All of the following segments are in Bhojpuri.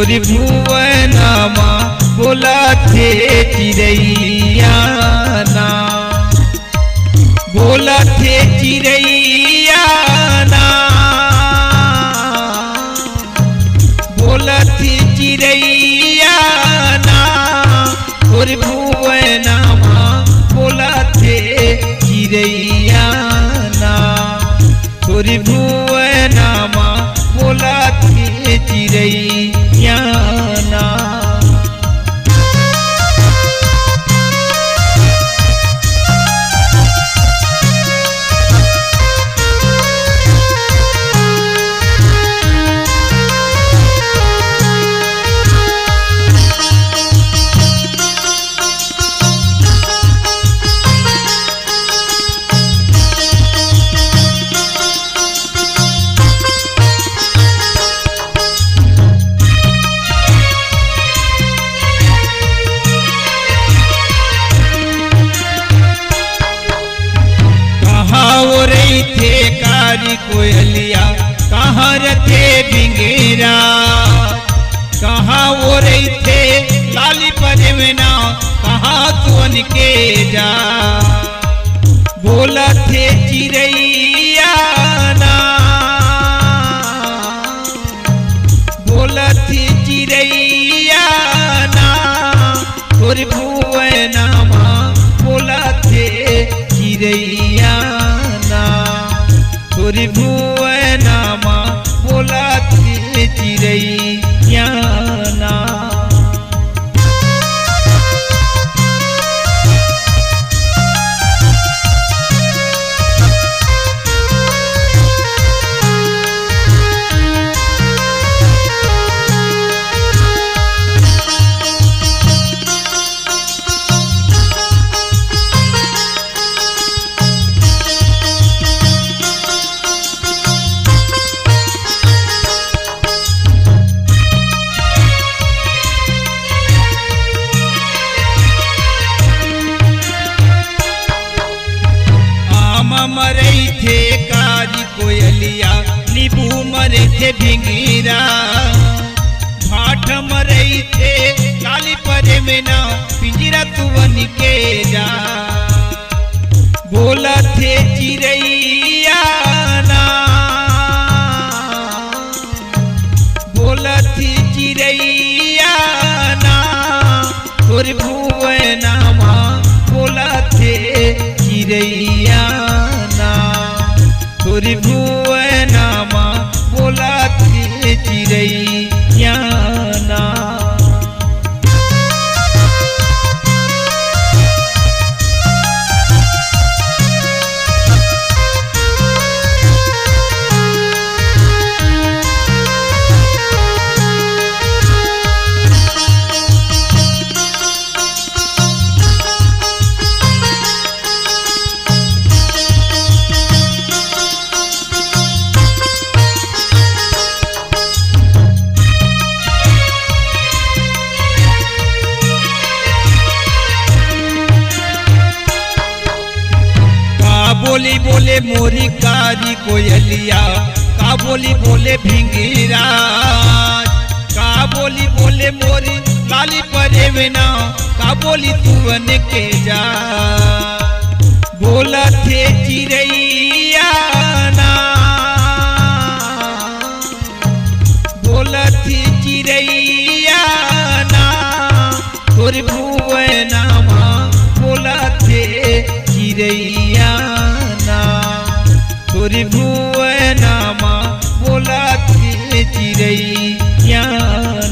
तोरी भुवनमा बोला थे चिड़ैया ना, बोला थे चिड़ैया ना, बोला थे चिड़ैया ना, तोरी भुवनमा बोला थे चिड़ैया ना, तोरी भुवनमा बोला थे चिड़ैया ना। थे कारी कोयलिया कहाँ रथे भिंगेरा, कहाँ वो रही थे लाली परेमना, कहाँ तुअन के जा, बोला थे चिड़ैया ना, बोला थे चिड़ैया ना, तोरी भुवनमा बोला थे चिड़ैया ना, तोरी भुवनमा बोला थे चिड़ैया ना। मरे थे कारी कोयलिया नीबू मरे थे भिंगीरा, भाट मरे थे लाली परेमना, पिंजरा तुअन के जा, बोला थे चिड़ैया ना, बोला थे चिड़ैया ना, तोरी भुवनमा बोला थे चिड़ैया ना, तोरी भुवनमा बोला थे चिड़ैया ना। बोली बोले मोरी कारी कोयलिया, का बोली बोले भिंगीरा, का बोली बोले मोरी लाली परेमना, का बोली तुअन के जा, बोला थे चिड़ैया ना, बोला थे चिड़ैया ना, तोरी भुवनमा बोला थे चिड़ैया ना, तोरी भुवनमा बोला थे चिड़ैया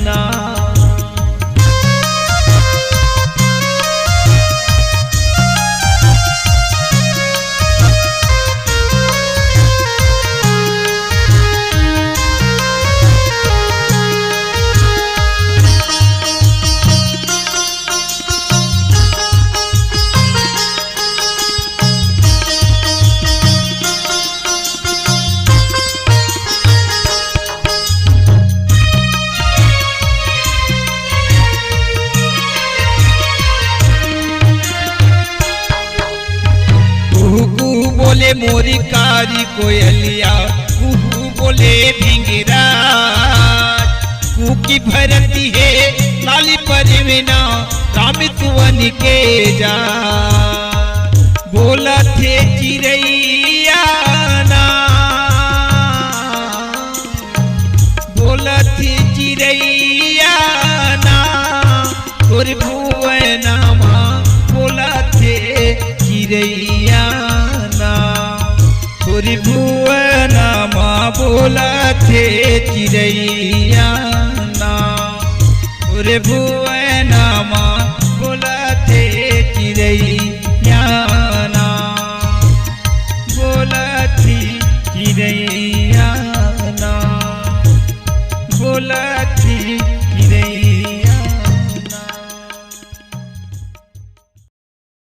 ना। बोले मोरी कारी कोयलिया, कुहू बोले भिंगीरा, कुहू की भरती है लाली परवीना राम सुवन के जा बोला थे चिड़ैया ना बोला थे चिड़ैया ना तोर भुवनमा बोला थे चिड़ैया ना तोर भुवनमा बोला थे चिड़ैया ना तोर भुवनमा बोला थे चिड़ैया ना बोला थी चिड़ैया ना बोला थी